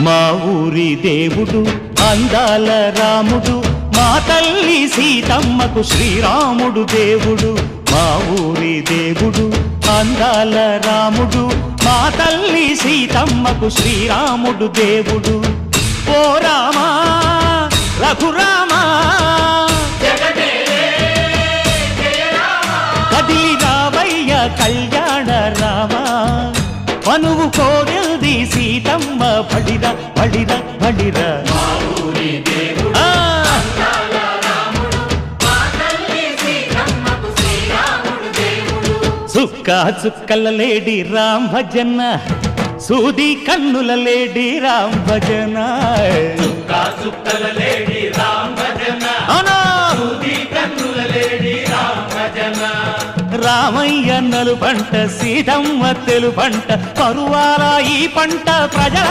మా ఊరి దేవుడు అందాల రాముడు, మా తల్లి సీతమ్మకు శ్రీరాముడు దేవుడు. మా ఊరి దేవుడు అందాల రాముడు, మా తల్లి సీతమ్మకు శ్రీరాముడు దేవుడు. ఓ రామా రఘురామా కదిలి రావయ్య కళ్యాణ రామా, మనువు కోరింది సీతమ్మ బడిరా బడిరా బడిరా. చుక్క చుక్కల లేడి రామ్ భజన, సూది కన్నుల లేడి రామ్ భజన. చుక్కల లేడి రామ్ భజన, సూది కన్నుల లేడి రామ్ భజన. రామయ్య నలు పంట, సీతమ్మ తెలు పంట, పరువాల ఈ పంట ప్రజల